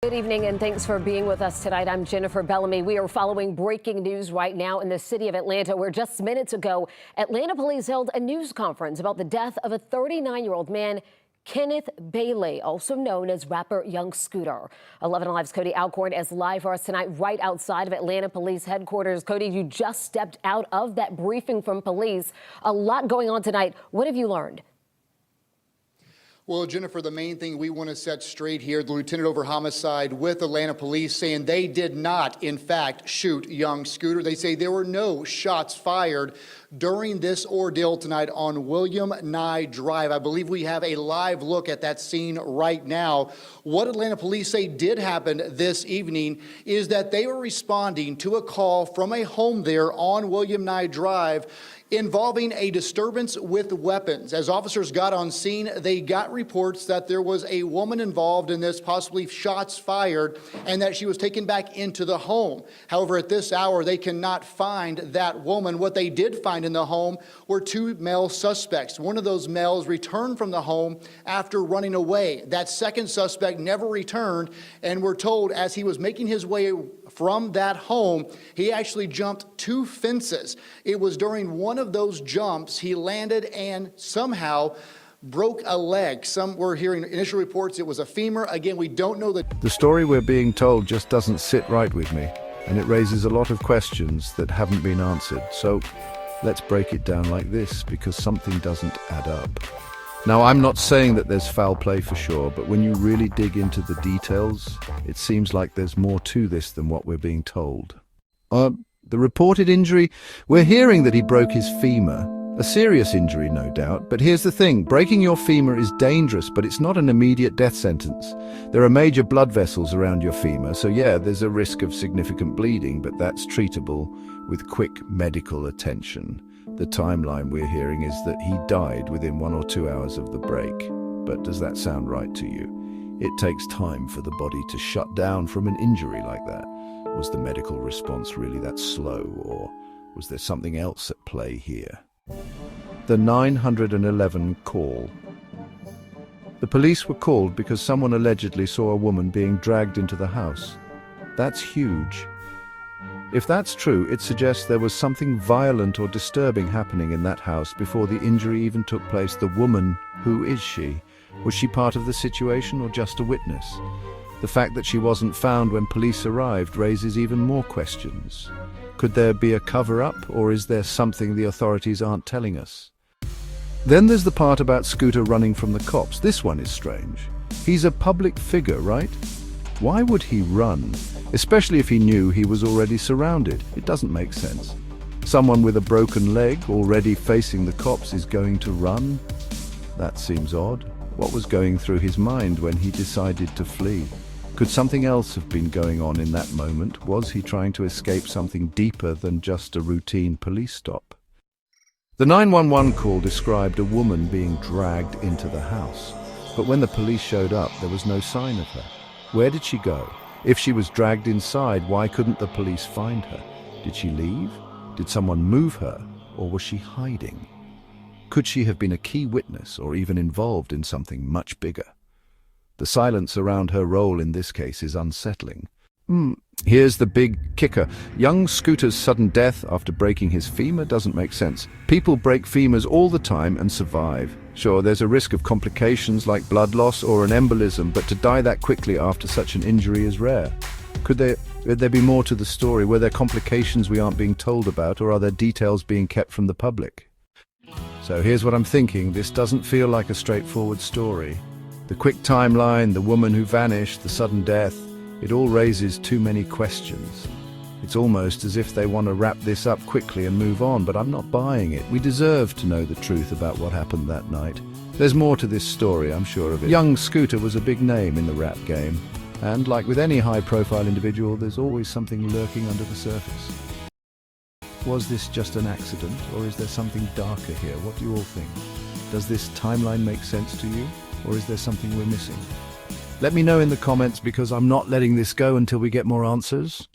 Good evening and thanks for being with us tonight. I'm Jennifer Bellamy. We are following breaking news right now in the city of Atlanta, where just minutes ago, Atlanta police held a news conference about the death of a 39-year-old man, Kenneth Bailey, also known as rapper Young Scooter. 11 Alive's Cody Alcorn is live for us tonight right outside of Atlanta Police Headquarters. Cody, you just stepped out of that briefing from police. A lot going on tonight. What have you learned? Well, Jennifer, the main thing we want to set straight here, the lieutenant over homicide with Atlanta police saying they did not, in fact, shoot Young Scooter. They say there were no shots fired during this ordeal tonight on William Nye Drive. I believe we have a live look at that scene right now. What Atlanta police say did happen this evening is that they were responding to a call from a home there on William Nye Drive involving a disturbance with weapons. As officers got on scene, they got reports that there was a woman involved in this, possibly shots fired, and that she was taken back into the home. However, at this hour, they cannot find that woman. What they did find in the home were two male suspects. One of those males returned from the home after running away. That second suspect never returned, and we're told as he was making his way from that home, he actually jumped two fences. It was during one of those jumps he landed and somehow broke a leg. Some were hearing initial reports it was a femur. Again, we don't know The story we're being told just doesn't sit right with me, and it raises a lot of questions that haven't been answered. So let's break it down like this, because something doesn't add up. Now, I'm not saying that there's foul play for sure, but when you really dig into the details, it seems like there's more to this than what we're being told. The reported injury, we're hearing that he broke his femur. A serious injury, no doubt, but here's the thing. Breaking your femur is dangerous, but it's not an immediate death sentence. There are major blood vessels around your femur, so yeah, there's a risk of significant bleeding, but that's treatable with quick medical attention. The timeline we're hearing is that he died within 1 or 2 hours of the break. But does that sound right to you? It takes time for the body to shut down from an injury like that. Was the medical response really that slow, or was there something else at play here? The 911 call. The police were called because someone allegedly saw a woman being dragged into the house. That's huge. If that's true, it suggests there was something violent or disturbing happening in that house before the injury even took place. The woman, who is she? Was she part of the situation or just a witness? The fact that she wasn't found when police arrived raises even more questions. Could there be a cover-up, or is there something the authorities aren't telling us? Then there's the part about Scooter running from the cops. This one is strange. He's a public figure, right? Why would he run? Especially if he knew he was already surrounded. It doesn't make sense. Someone with a broken leg already facing the cops is going to run? That seems odd. What was going through his mind when he decided to flee? Could something else have been going on in that moment? Was he trying to escape something deeper than just a routine police stop? The 911 call described a woman being dragged into the house. But when the police showed up, there was no sign of her. Where did she go? If she was dragged inside, why couldn't the police find her? Did she leave? Did someone move her? Or was she hiding? Could she have been a key witness or even involved in something much bigger? The silence around her role in this case is unsettling. Here's the big kicker. Young Scooter's sudden death after breaking his femur doesn't make sense. People break femurs all the time and survive. Sure, there's a risk of complications like blood loss or an embolism, but to die that quickly after such an injury is rare. Could there be more to the story? Were there complications we aren't being told about, or are there details being kept from the public? So here's what I'm thinking. This doesn't feel like a straightforward story. The quick timeline, the woman who vanished, the sudden death, it all raises too many questions. It's almost as if they want to wrap this up quickly and move on, but I'm not buying it. We deserve to know the truth about what happened that night. There's more to this story, I'm sure of it. Young Scooter was a big name in the rap game, and like with any high-profile individual, there's always something lurking under the surface. Was this just an accident, or is there something darker here? What do you all think? Does this timeline make sense to you, or is there something we're missing? Let me know in the comments, because I'm not letting this go until we get more answers.